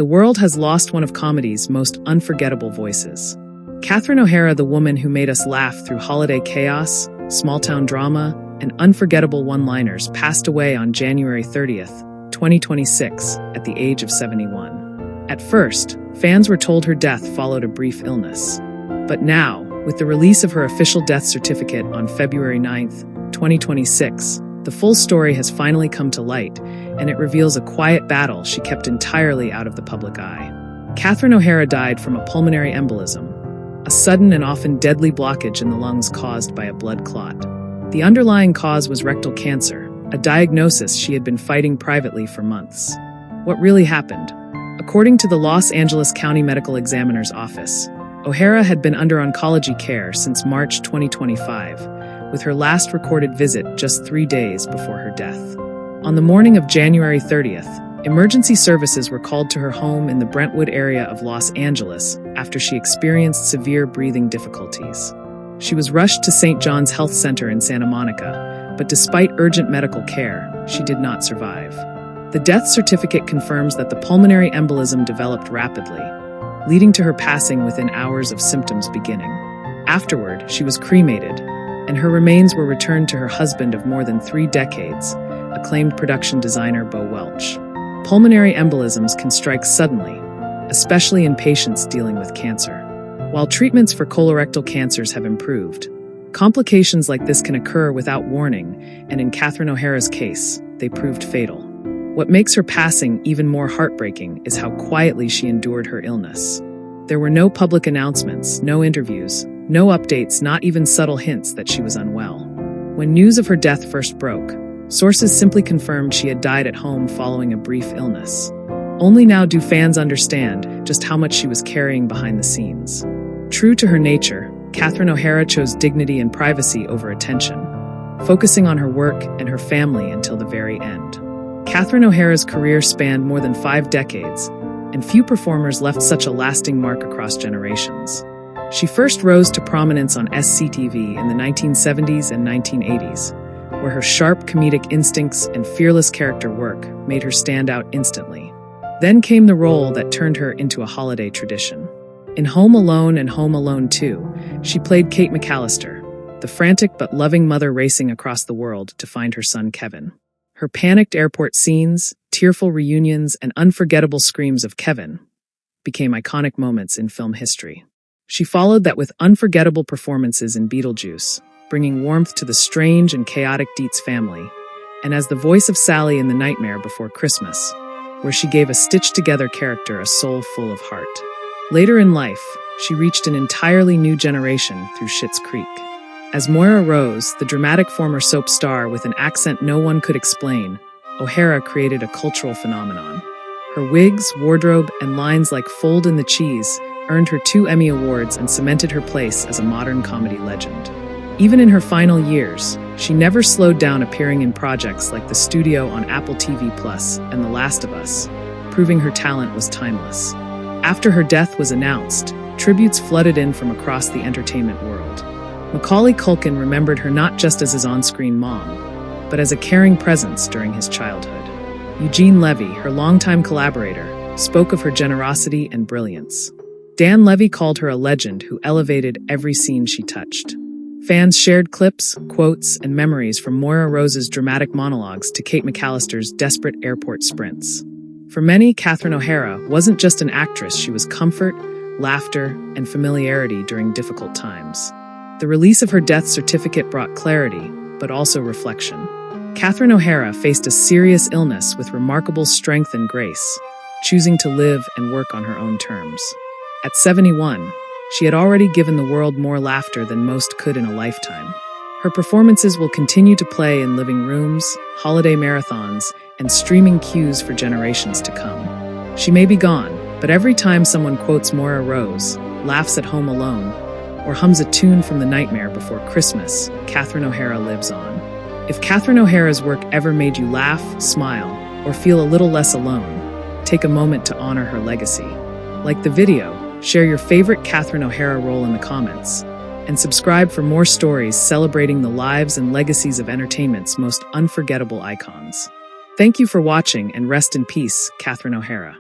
The world has lost one of comedy's most unforgettable voices. Catherine O'Hara, the woman who made us laugh through holiday chaos, small-town drama, and unforgettable one-liners, passed away on January 30th, 2026, at the age of 71. At first, fans were told her death followed a brief illness. But now, with the release of her official death certificate on February 9th, 2026, the full story has finally come to light, and it reveals a quiet battle she kept entirely out of the public eye. Catherine O'Hara died from a pulmonary embolism, a sudden and often deadly blockage in the lungs caused by a blood clot. The underlying cause was rectal cancer, a diagnosis she had been fighting privately for months. What really happened? According to the Los Angeles County Medical Examiner's Office, O'Hara had been under oncology care since March 2025, with her last recorded visit just 3 days before her death. On the morning of January 30th, emergency services were called to her home in the Brentwood area of Los Angeles after she experienced severe breathing difficulties. She was rushed to St. John's Health Center in Santa Monica, but despite urgent medical care, she did not survive. The death certificate confirms that the pulmonary embolism developed rapidly, leading to her passing within hours of symptoms beginning. Afterward, she was cremated, and her remains were returned to her husband of more than 3 decades, acclaimed production designer Bo Welch. Pulmonary embolisms can strike suddenly, especially in patients dealing with cancer. While treatments for colorectal cancers have improved, complications like this can occur without warning, and in Catherine O'Hara's case, they proved fatal. What makes her passing even more heartbreaking is how quietly she endured her illness. There were no public announcements, no interviews, no updates, not even subtle hints that she was unwell. When news of her death first broke, sources simply confirmed she had died at home following a brief illness. Only now do fans understand just how much she was carrying behind the scenes. True to her nature, Catherine O'Hara chose dignity and privacy over attention, focusing on her work and her family until the very end. Catherine O'Hara's career spanned more than 5 decades, and few performers left such a lasting mark across generations. She first rose to prominence on SCTV in the 1970s and 1980s, where her sharp comedic instincts and fearless character work made her stand out instantly. Then came the role that turned her into a holiday tradition. In Home Alone and Home Alone 2, she played Kate McCallister, the frantic but loving mother racing across the world to find her son Kevin. Her panicked airport scenes, tearful reunions, and unforgettable screams of Kevin became iconic moments in film history. She followed that with unforgettable performances in Beetlejuice, bringing warmth to the strange and chaotic Dietz family, and as the voice of Sally in The Nightmare Before Christmas, where she gave a stitched-together character a soul full of heart. Later in life, she reached an entirely new generation through Schitt's Creek. As Moira Rose, the dramatic former soap star with an accent no one could explain, O'Hara created a cultural phenomenon. Her wigs, wardrobe, and lines like "Fold in the cheese" earned her 2 Emmy Awards and cemented her place as a modern comedy legend. Even in her final years, she never slowed down, appearing in projects like The Studio on Apple TV Plus and The Last of Us, proving her talent was timeless. After her death was announced, tributes flooded in from across the entertainment world. Macaulay Culkin remembered her not just as his on-screen mom, but as a caring presence during his childhood. Eugene Levy, her longtime collaborator, spoke of her generosity and brilliance. Dan Levy called her a legend who elevated every scene she touched. Fans shared clips, quotes, and memories from Moira Rose's dramatic monologues to Kate McCallister's desperate airport sprints. For many, Catherine O'Hara wasn't just an actress, she was comfort, laughter, and familiarity during difficult times. The release of her death certificate brought clarity, but also reflection. Catherine O'Hara faced a serious illness with remarkable strength and grace, choosing to live and work on her own terms. At 71, she had already given the world more laughter than most could in a lifetime. Her performances will continue to play in living rooms, holiday marathons, and streaming queues for generations to come. She may be gone, but every time someone quotes Moira Rose, laughs at Home Alone, or hums a tune from The Nightmare Before Christmas, Catherine O'Hara lives on. If Catherine O'Hara's work ever made you laugh, smile, or feel a little less alone, take a moment to honor her legacy. Like the video, share your favorite Catherine O'Hara role in the comments, and subscribe for more stories celebrating the lives and legacies of entertainment's most unforgettable icons. Thank you for watching, and rest in peace, Catherine O'Hara.